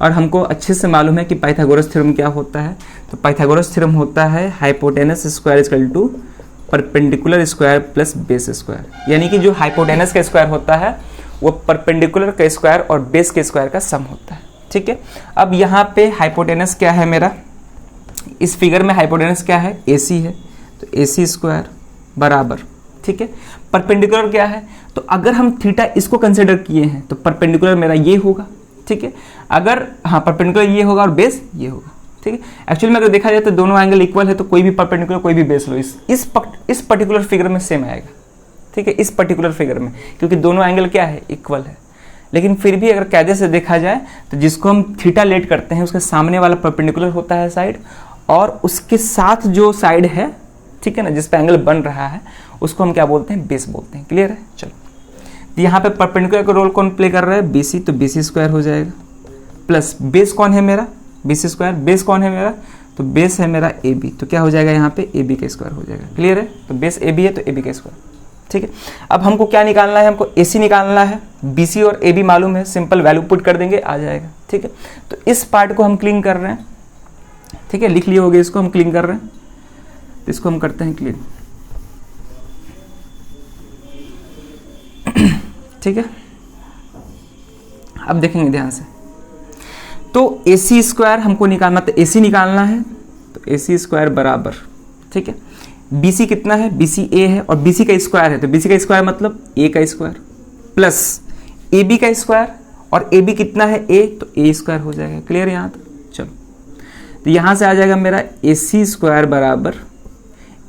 और हमको अच्छे से मालूम है कि पाइथागोरस थ्योरम क्या होता है। तो पाइथागोरस थ्योरम होता है hypotenuse square equal to perpendicular square plus base square, यानी कि जो हाइपोटेनस का स्क्वायर होता है वो परपेंडिकुलर का स्क्वायर और बेस के स्क्वायर का सम होता है, ठीक है। अब यहाँ पे हाइपोटेनस क्या है मेरा, इस फिगर में हाइपोटेनस क्या है, AC है, तो AC स्क्वायर बराबर, ठीक है। परपेंडिकुलर क्या है, तो अगर हम थीटा इसको कंसिडर किए हैं तो परपेंडिकुलर मेरा ये होगा, ठीक है। अगर हाँ परपेंडिकुलर ये होगा और बेस ये होगा, ठीक है। एक्चुअली में अगर देखा जाए तो दोनों एंगल इक्वल है, तो कोई भी परपेंडिकुलर कोई भी बेस लो इस पर्टिकुलर फिगर में सेम आएगा, ठीक है। इस पर्टिकुलर फिगर में क्योंकि दोनों एंगल क्या है, इक्वल है। लेकिन फिर भी अगर कायदे से देखा जाए तो जिसको हम थीटा लेट करते हैं उसके सामने वाला परपेंडिकुलर होता है साइड, और उसके साथ जो साइड है, ठीक है ना, जिस पे एंगल बन रहा है उसको हम क्या बोलते हैं, बेस बोलते हैं, क्लियर है। चलो, तो यहाँ पे परपेंडिकुलर का रोल कौन प्ले कर रहा है, BC, तो BC स्क्वायर हो जाएगा, प्लस बेस कौन है मेरा, BC स्क्वायर। बेस कौन है मेरा, तो बेस है मेरा AB, तो क्या हो जाएगा यहाँ पे AB का स्क्वायर हो जाएगा, क्लियर है। तो बेस AB है तो AB का स्क्वायर, ठीक है। अब हमको क्या निकालना है, हमको AC निकालना है। BC और AB मालूम है, सिंपल वैल्यू पुट कर देंगे आ जाएगा, ठीक है। तो इस पार्ट को हम क्लीन कर रहे हैं, ठीक है, लिख लिए होगे, इसको हम क्लीन कर रहे हैं, तो इसको हम करते हैं क्लीन, ठीक है। अब देखेंगे ध्यान से, तो AC स्क्वायर हमको निकालना, तो AC निकालना है, तो AC स्क्वायर बराबर, ठीक है। BC कितना है, BC A है और BC का स्क्वायर है, तो BC का स्क्वायर मतलब A का स्क्वायर प्लस AB का स्क्वायर, और AB कितना है A, तो A स्क्वायर हो जाएगा, क्लियर यहाँ तक। चलो, तो यहाँ से आ जाएगा मेरा AC स्क्वायर बराबर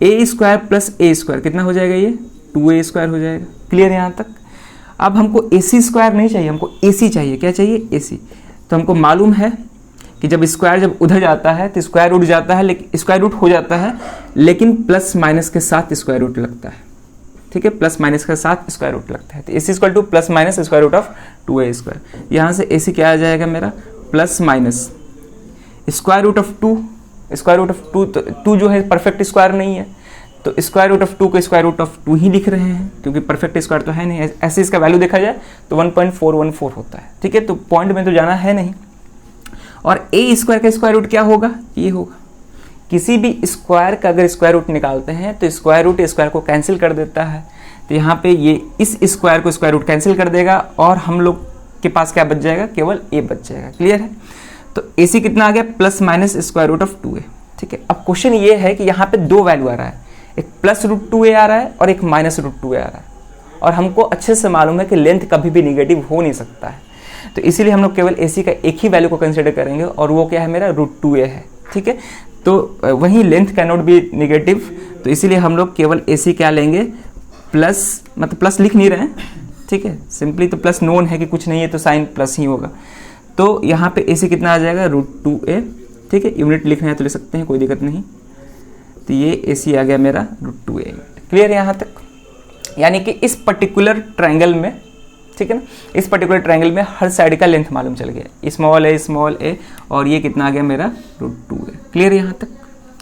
A square plus A square, कितना हो जाएगा ये, 2A स्क्वायर हो जाएगा, क्लियर यहाँ तक। अब हमको AC स्क्वायर नहीं चाहिए, हमको AC चाहिए, क्या चाहिए, AC। तो हमको मालूम है कि जब स्क्वायर जब उधर जाता है तो स्क्वायर रूट जाता है, लेकिन स्क्वायर रूट हो जाता है, लेकिन प्लस माइनस के साथ स्क्वायर रूट लगता है, ठीक है, प्लस माइनस के साथ स्क्वायर रूट लगता है। तो AC equal to plus minus square root of 2A square. यहाँ से AC क्या आ जाएगा मेरा, plus minus square root of 2, square root of 2, तो 2 जो है परफेक्ट स्क्वायर नहीं है, तो स्क्वायर रूट ऑफ 2 को स्क्वायर रूट ऑफ 2 ही लिख रहे हैं, क्योंकि परफेक्ट स्क्वायर तो है नहीं। ऐसे इसका वैल्यू देखा जाए तो 1.414 होता है, ठीक है। तो पॉइंट में तो जाना है नहीं। और A स्क्वायर का स्क्वायर रूट क्या होगा, ये होगा। किसी भी स्क्वायर का अगर स्क्वायर रूट निकालते हैं तो स्क्वायर रूट स्क्वायर को कैंसिल कर देता है, तो यहाँ पे ये इस स्क्वायर को स्क्वायर रूट कैंसिल कर देगा और हम लोग के पास क्या बच जाएगा, केवल a बच जाएगा। क्लियर है? तो AC कितना आ गया, plus minus square root of 2a। ठीक है, अब क्वेश्चन ये है कि यहाँ पे दो वैल्यू आ रहा है, एक प्लस रूट 2a आ रहा है और एक माइनस रूट 2a आ रहा है, और हमको अच्छे से मालूम है कि लेंथ कभी भी निगेटिव हो नहीं सकता है, तो इसीलिए हम लोग केवल AC का एक ही वैल्यू को कंसिडर करेंगे और वो क्या है मेरा, रूट 2a है। ठीक है, तो वहीं length can not be negative, तो इसीलिए हम लोग केवल AC क्या लेंगे, प्लस, मतलब प्लस लिख नहीं रहे हैं, ठीक है, सिंपली तो प्लस नोन है कि कुछ नहीं है तो साइन प्लस ही होगा। तो यहाँ पे AC कितना आ जाएगा, रूट 2a। ठीक है, यूनिट लिखना है तो लिख सकते हैं, कोई दिक्कत नहीं। तो ये AC आ गया मेरा रूट 2a। क्लियर है यहाँ तक? यानी कि इस पर्टिकुलर ट्रायंगल में, ठीक है ना, इस पर्टिकुलर ट्रायंगल में हर साइड का लेंथ मालूम चल गया, स्मॉल a, और ये कितना आ गया मेरा, रूट 2a। क्लियर है यहाँ तक?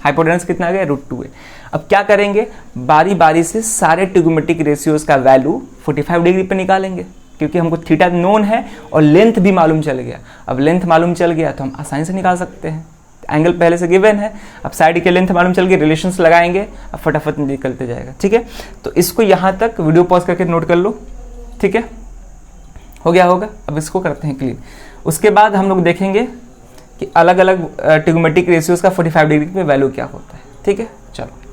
हाइपोटेनस कितना आ गया, रूट 2a। अब क्या करेंगे, बारी बारी से सारे ट्रिग्नोमेट्रिक रेशियोज का वैल्यू 45 डिग्री पे निकालेंगे, क्योंकि हमको थीटा नोन है और लेंथ भी मालूम चल गया। अब लेंथ मालूम चल गया तो हम आसानी से निकाल सकते हैं, एंगल पहले से गिवन है, अब साइड के लेंथ मालूम चल गई, रिलेशंस लगाएंगे, अब फटाफट निकलते जाएगा। ठीक है, तो इसको यहाँ तक वीडियो पॉज करके नोट कर लो। ठीक है, हो गया होगा। अब इसको करते हैं क्लियर। उसके बाद हम लोग देखेंगे कि अलग अलग ट्रिग्नोमेट्रिक रेशियोज का 45 डिग्री पे वैल्यू क्या होता है। ठीक है, चलो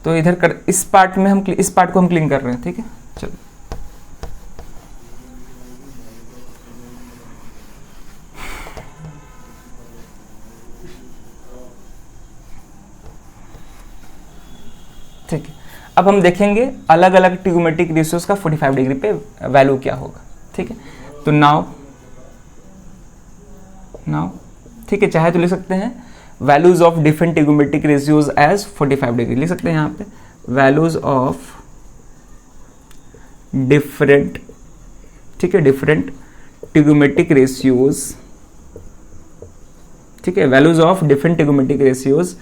तो इधर कर, इस पार्ट में हम, इस पार्ट को हम क्लीन कर रहे हैं। ठीक है, चलो ठीक है, अब हम देखेंगे अलग अलग ट्रिग्नोमेट्रिक रेशियोज का 45 डिग्री पे वैल्यू क्या होगा। ठीक है, तो नाउ ठीक है, चाहे तो लिख सकते हैं values of different trigonometric ratios as 45 degree लिख सकते हैं यहाँ पे, वैल्यूज ऑफ डिफरेंट, ठीक है, डिफरेंट ट्रिग्नोमेट्रिक रेशियोज, ठीक है, values of different trigonometric ratios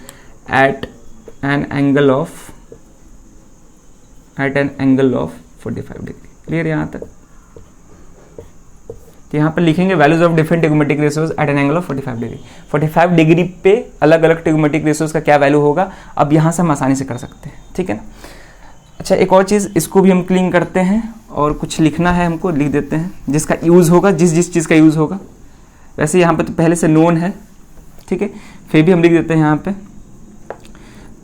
at an angle of 45 degree. Clear यहाँ तक? तो यहाँ पर लिखेंगे values of different trigonometric ratios at an angle of 45 degree. 45 degree पे अलग अलग ट्रिग्नोमेट्रिक रेशियोज का क्या वैल्यू होगा, अब यहाँ से हम आसानी से कर सकते हैं। ठीक है ना? अच्छा, एक और चीज़, इसको भी हम क्लीन करते हैं और कुछ लिखना है हमको, लिख देते हैं जिसका यूज़ होगा, जिस चीज़ का यूज़ होगा। वैसे यहाँ पे तो पहले से नोन है, ठीक है, फिर भी हम लिख देते हैं यहाँ पे।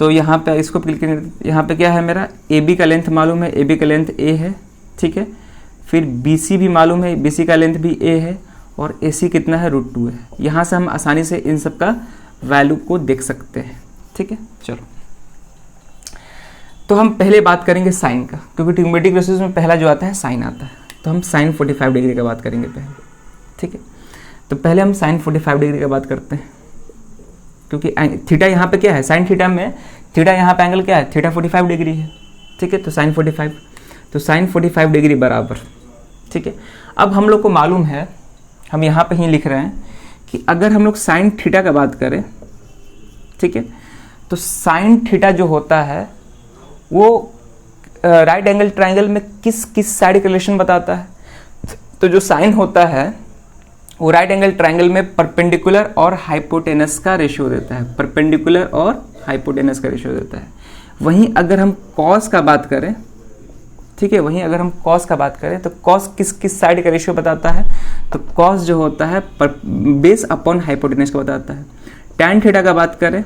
तो यहाँ पे इसको क्लिक, यहाँ पे क्या है मेरा, AB का लेंथ मालूम है, AB का लेंथ A है। ठीक है, फिर BC भी मालूम है, BC का लेंथ भी A है, और AC कितना है, रूट 2 है। यहाँ से हम आसानी से इन सब का वैल्यू को देख सकते हैं। ठीक है, चलो तो हम पहले बात करेंगे साइन का, क्योंकि ट्रिग्नोमेट्रिक रेशियोज में पहला जो आता है साइन आता है, तो हम साइन 45 डिग्री का बात करेंगे पहले। ठीक है, तो पहले हम साइन 45 डिग्री का बात करते हैं, क्योंकि थीटा यहाँ पे क्या है, साइन थीटा में थीटा यहाँ पे एंगल क्या है, थीटा 45 डिग्री है। ठीक है, तो साइन 45, तो साइन 45 डिग्री बराबर। ठीक है, अब हम लोग को मालूम है, हम यहाँ पे ही लिख रहे हैं कि अगर हम लोग साइन थीटा का बात करें, ठीक है, तो साइन थीटा जो होता है वो राइट एंगल ट्रायंगल में किस साइड का रिलेशन बताता है। तो जो साइन होता है वो राइट एंगल ट्रायंगल में परपेंडिकुलर और हाइपोटेनस का रेशियो देता है, परपेंडिकुलर और हाइपोटेनस का रेशियो देता है। वहीं अगर हम कॉस का बात करें, ठीक है, वहीं अगर हम कॉस का बात करें तो कॉस किस साइड का रेशियो बताता है, तो कॉस जो होता है बेस अपॉन हाइपोटेनस का बताता है। टैन थीटा का बात करें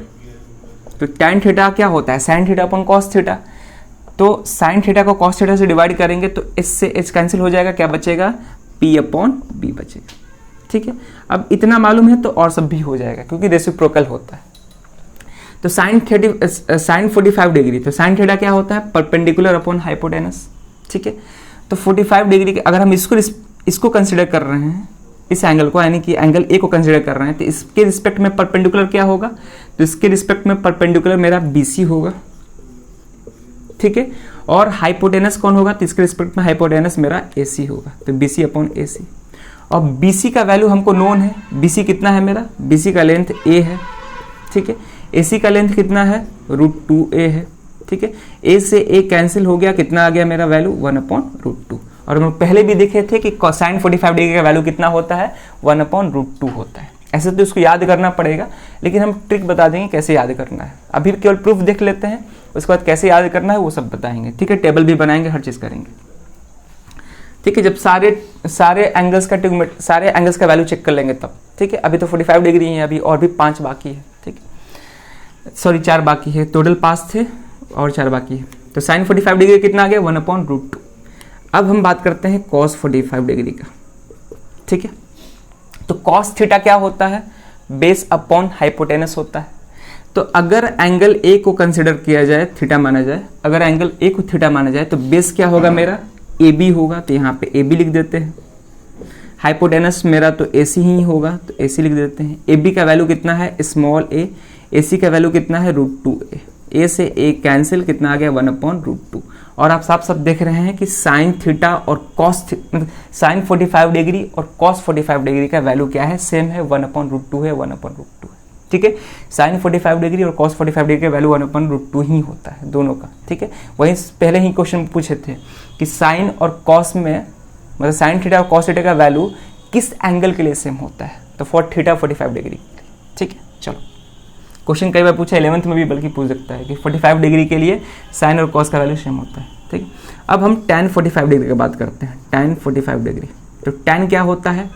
तो टैन थीटा क्या होता है, sine theta upon cos theta. तो साइन थीटा को कॉस थीटा से डिवाइड करेंगे तो एच से एच कैंसिल हो जाएगा, क्या बचेगा, पी अपॉन बी बचेगा। ठीक है, अब इतना मालूम है तो और सब भी हो जाएगा, क्योंकि रेसिप्रोकल होता है। तो साइन 45 डिग्री, तो साइन थीटा क्या होता है, परपेंडिकुलर अपॉन हाइपोटेनस। ठीक है, तो 45 डिग्री के अगर हम इसको कंसिडर कर रहे हैं, इस एंगल को, यानी कि एंगल ए को कंसिडर कर रहे हैं, तो इसके रिस्पेक्ट में परपेंडिकुलर क्या होगा, तो इसके रिस्पेक्ट में परपेंडिकुलर मेरा BC होगा। ठीक है, और हाइपोटेनस कौन होगा, तो इसके रिस्पेक्ट में हाइपोटेनस मेरा AC होगा, तो BC अपॉन AC। और BC का वैल्यू हमको नोन है, BC कितना है मेरा, BC का लेंथ A है। ठीक है, AC का लेंथ कितना है, रूट 2A है। ठीक है, A से A कैंसिल हो गया, कितना आ गया मेरा वैल्यू, 1/√2। और हम पहले भी देखे थे कि साइन 45 डिग्री का वैल्यू कितना होता है, 1/√2 होता है। ऐसे तो इसको याद करना पड़ेगा, लेकिन हम ट्रिक बता देंगे कैसे याद करना है। अभी केवल प्रूफ देख लेते हैं, उसके बाद कैसे याद करना है वो सब बताएंगे, ठीक है। टेबल भी बनाएंगे, हर चीज़ करेंगे, ठीक है। जब सारे एंगल्स का वैल्यू चेक कर लेंगे तब, ठीक है। अभी तो 45 डिग्री है, अभी और भी 5 बाकी है, ठीक है, सॉरी 4 बाकी है, टोटल 5 थे और 4 बाकी है। तो साइन 45 डिग्री कितना आ गया, 1/√2। अब हम बात करते हैं कॉस 45 डिग्री का, ठीक है। तो कॉस थीटा क्या होता है, बेस अपॉन हाइपोटेनस होता है। तो अगर एंगल ए को कंसिडर किया जाए, थीटा माना जाए, अगर एंगल ए को थीटा माना जाए तो बेस क्या होगा मेरा, ए बी होगा, तो यहाँ पे ए बी लिख देते हैं। हाइपोटेनस मेरा तो ए सी ही होगा, तो ए सी लिख देते हैं। ए बी का वैल्यू कितना है, स्मॉल ए सी का वैल्यू कितना है, √2a। ए से ए कैंसिल, कितना आ गया, 1/√2। और आप साफ साफ देख रहे हैं कि साइन थीटा और कॉस साइन 45 डिग्री और कॉस 45 डिग्री का वैल्यू क्या है, सेम है, 1/√2 है, 1/√2 है, ठीक है। साइन 45 डिग्री और कॉस 45 डिग्री का वैल्यू 1/√2 ही होता है दोनों का, ठीक है। वहीं पहले ही क्वेश्चन पूछे थे कि साइन और कॉस में, मतलब साइन थीटा और कॉस थीटा का वैल्यू किस एंगल के लिए सेम होता है, तो फॉर थीटा 45 डिग्री, ठीक है। चलो, क्वेश्चन कई बार पूछा, 11th में भी बल्कि पूछ सकता है कि 45 डिग्री के लिए साइन और कॉस का वैल्यू सेम होता है, ठीक। अब हम tan 45 डिग्री की बात करते हैं। tan 45 डिग्री, तो tan क्या होता है,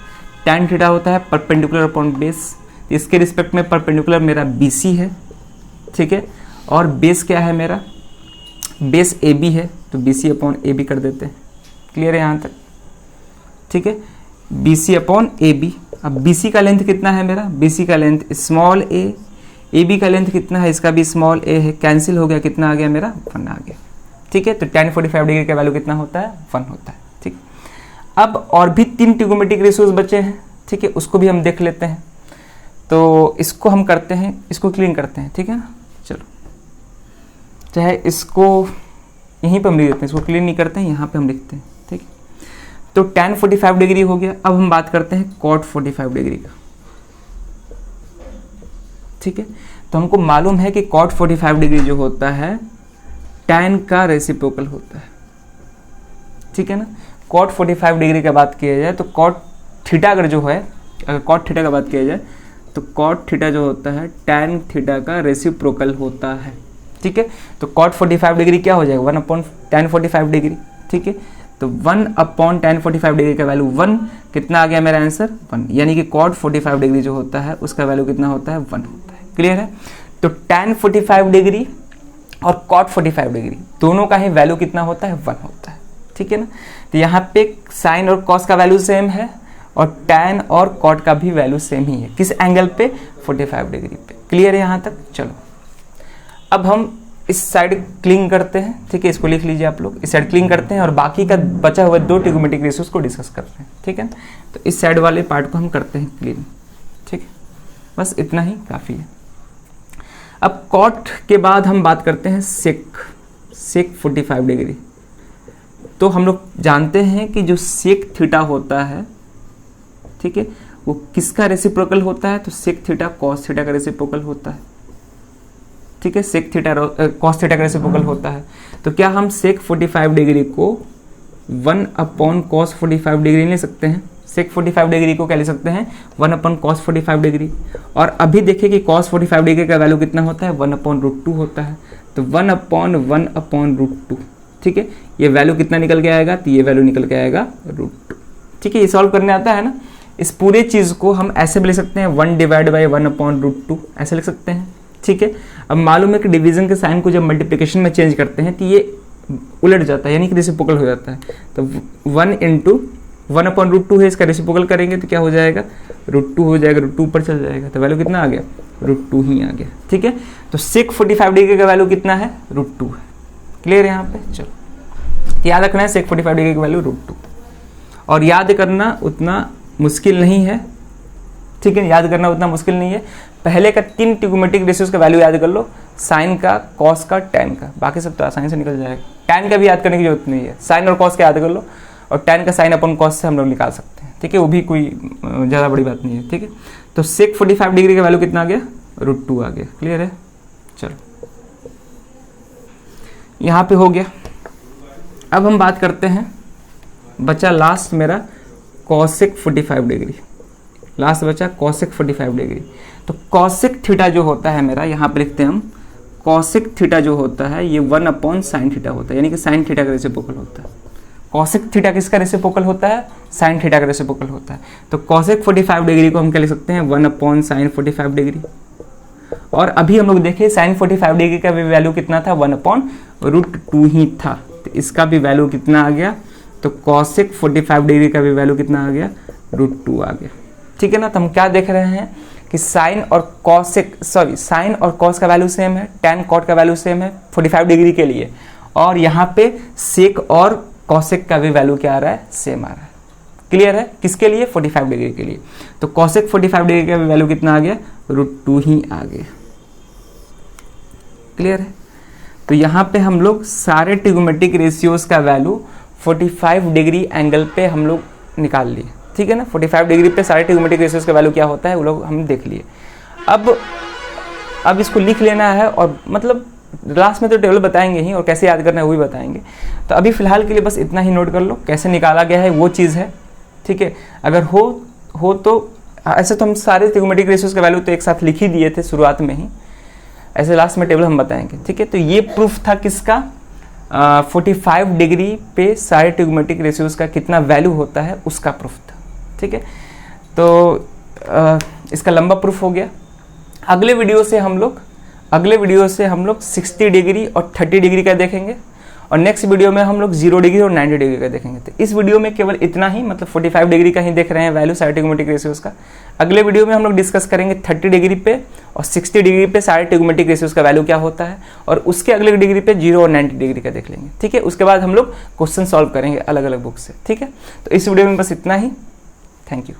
tan थीटा होता है परपेंडिकुलर अपॉन बेस। इसके रिस्पेक्ट में परपेंडिकुलर मेरा BC है, ठीक है, और बेस क्या है मेरा, बेस AB है, तो BC अपॉन AB कर देते हैं। क्लियर है यहाँ तक, ठीक है। BC upon AB। अब BC का लेंथ कितना है मेरा, BC का लेंथ स्मॉल a, AB का लेंथ कितना है, इसका भी स्मॉल a है, कैंसिल हो गया, कितना आ गया मेरा, 1 आ गया, ठीक है। तो tan 45 डिग्री का वैल्यू कितना होता है, 1 होता है, ठीक। अब और भी 3 ट्रिगोनोमेट्रिक रेशियोज बचे हैं, ठीक है, उसको भी हम देख लेते हैं। तो इसको हम करते हैं, इसको क्लीन करते हैं, ठीक है ना। चलो, चाहे इसको यहीं पर हम लिख देते हैं, इसको क्लीन नहीं करते हैं, यहाँ पे हम लिखते हैं, ठीक। तो tan 45 डिग्री हो गया। अब हम बात करते हैं cot 45 डिग्री का, ठीक है। तो हमको मालूम है कि cot 45 डिग्री जो होता है tan का रेसिप्रोकल होता है, ठीक है ना। cot 45 डिग्री का बात किया जाए तो cot थीटा अगर जो है, अगर cot थीटा का बात किया जाए तो cot थीटा जो होता है tan थीटा का रेसिप्रोकल होता है, ठीक है। तो cot 45 डिग्री क्या हो जाएगा, 1/tan 45 डिग्री, ठीक है। तो 1/tan 45 डिग्री का वैल्यू 1, कितना आ गया मेरा आंसर, 1। यानी कि cot 45 डिग्री जो होता है उसका वैल्यू कितना होता है, 1 होता है। क्लियर है। तो tan 45 डिग्री और cot 45 डिग्री दोनों का ही वैल्यू कितना होता है, 1 होता है, ठीक है ना। तो यहाँ पे साइन और cos का वैल्यू सेम है और tan और cot का भी वैल्यू सेम ही है, किस एंगल पे, 45 डिग्री पे। क्लियर है यहाँ तक। चलो, अब हम इस साइड क्लीन करते हैं, ठीक है, इसको लिख लीजिए आप लोग। इस साइड क्लीन करते हैं और बाकी का बचा हुआ 2 ट्रिगोनोमेट्रिक रेशियोज को डिस्कस करते हैं, ठीक है। तो इस साइड वाले पार्ट को हम करते हैं क्लीन, ठीक है, बस इतना ही काफ़ी है। अब cot के बाद हम बात करते हैं sec 45 डिग्री। तो हम लोग जानते हैं कि जो sec थीटा होता है, ठीक है, वो किसका रेसिप्रोकल होता है, तो sec थीटा cos थीटा का रेसिप्रोकल होता है, ठीक है। sec थीटा cos थीटा का रेसिप्रोकल होता है। तो क्या हम sec 45 डिग्री को 1/cos 45 डिग्री ले सकते हैं, sec 45 डिग्री को क्या ले सकते हैं, 1/cos 45 डिग्री। और अभी देखिए कि cos 45 डिग्री का वैल्यू कितना होता है, 1/√2 होता है। तो 1/1/√2, ठीक है, ये वैल्यू कितना निकल के आएगा, तो ये वैल्यू निकल के आएगा √2, ठीक है। ये सॉल्व करने आता है ना। इस पूरे चीज़ को हम ऐसे भी लिख सकते हैं, 1/1/√2 ऐसे लिख सकते हैं, ठीक है। अब मालूम है कि डिवीजन के साइन को जब मल्टीप्लिकेशन में चेंज करते हैं तो ये उलट जाता है, यानी कि रेसिप्रोकल हो जाता है। तो 1/√2 है, इसका रेसिप्रोकल करेंगे तो क्या हो जाएगा, √2 हो जाएगा, √2 ऊपर चल जाएगा, तो वैल्यू कितना आ गया, √2 ही आ गया, ठीक है। तो sec 45 डिग्री का वैल्यू कितना है, √2 है। क्लियर है यहाँ पे। चलो, याद रखना है sec 45 डिग्री का वैल्यू √2, और याद करना उतना मुश्किल नहीं है, ठीक है, याद करना उतना मुश्किल नहीं है। पहले का 3 ट्रिगोनोमेट्रिक रेशियोज का वैल्यू याद कर लो, साइन का, कॉस का, टैन का, बाकी सब तो आसानी से निकल जाएगा। टैन का भी याद करने की जरूरत नहीं है, साइन और कॉस का याद कर लो, और टैन का साइन अपन कॉस से हम लोग निकाल सकते हैं, ठीक है, वो भी कोई ज़्यादा बड़ी बात नहीं है, ठीक है। तो sec 45 डिग्री का वैल्यू कितना आ गया, √2 आ गया। क्लियर है। चलो, यहाँ पे हो गया। अब हम बात करते हैं, बचा लास्ट मेरा cosec 45 डिग्री, लास्ट बचा कॉसेक 45 डिग्री। तो कॉसेक थीटा जो होता है मेरा, यहाँ पे लिखते हैं हम, कॉसेक थीटा जो होता है ये 1/sin थीटा होता है, यानी कि साइन थीटा का रेसिप्रोकल होता है। कॉसेक थीटा किसका रेसिप्रोकल होता है? साइन थीटा का रेसिप्रोकल होता है। तो कॉसेक 45 डिग्री को हम क्या लिख सकते हैं? 1/sin 45 degree. और अभी हम लोग देखें साइन 45 डिग्री का भी वैल्यू कितना था? 1/√2 ही था। तो इसका भी वैल्यू कितना आ गया? तो कॉसेक 45 डिग्री का भी वैल्यू कितना आ गया? √2 आ गया। ठीक है ना। तो हम क्या देख रहे हैं कि साइन और कॉस का वैल्यू सेम है, tan कॉट का वैल्यू सेम है 45 डिग्री के लिए, और यहाँ पे सेक और कॉसेक का भी वैल्यू क्या आ रहा है? सेम आ रहा है। क्लियर है? किसके लिए? 45 डिग्री के लिए। तो कॉसेक 45 डिग्री का भी वैल्यू कितना आ गया? √2 ही आ गया। क्लियर है? तो यहाँ पे हम लोग सारे ट्रिग्नोमेट्रिक रेशियोज का वैल्यू 45 डिग्री एंगल पे हम लोग निकाल लिए। ठीक है ना। 45 डिग्री पे सारे ट्रिग्नोमेट्रिक रेशियोज का वैल्यू क्या होता है वो लोग हम देख लिए। अब इसको लिख लेना है, और मतलब लास्ट में तो टेबल बताएंगे ही, और कैसे याद करना है वो भी बताएंगे। तो अभी फिलहाल के लिए बस इतना ही नोट कर लो, कैसे निकाला गया है वो चीज़ है। ठीक है। अगर हो तो ऐसे तो हम सारे ट्रिग्नोमेट्रिक रेशियोज का वैल्यू तो एक साथ लिख ही दिए थे शुरुआत में ही, ऐसे लास्ट में टेबल हम बताएंगे। ठीक है। तो ये प्रूफ था किसका? 45 डिग्री पे सारे ट्रिग्नोमेट्रिक रेशियोज का कितना वैल्यू होता है उसका प्रूफ था। ठीक है। तो इसका लंबा प्रूफ हो गया। अगले वीडियो से हम लोग 60 डिग्री और 30 डिग्री का देखेंगे, और नेक्स्ट वीडियो में हम लोग 0 डिग्री और 90 डिग्री का देखेंगे। तो इस वीडियो में केवल इतना ही, मतलब 45 डिग्री का ही देख रहे हैं वैल्यू सारे ट्रिग्नोमेट्रिक रेशियोज का। अगले वीडियो में हम लोग डिस्कस करेंगे 30 डिग्री पे और 60 डिग्री पे सारे ट्रिग्नोमेट्रिक रेशियोज का वैल्यू क्या होता है, और उसके अगले डिग्री पे 0 और 90 डिग्री का देख लेंगे। ठीक है। उसके बाद हम लोग क्वेश्चन सॉल्व करेंगे अलग अलग बुक से। ठीक है। तो इस वीडियो में बस इतना ही। Thank you.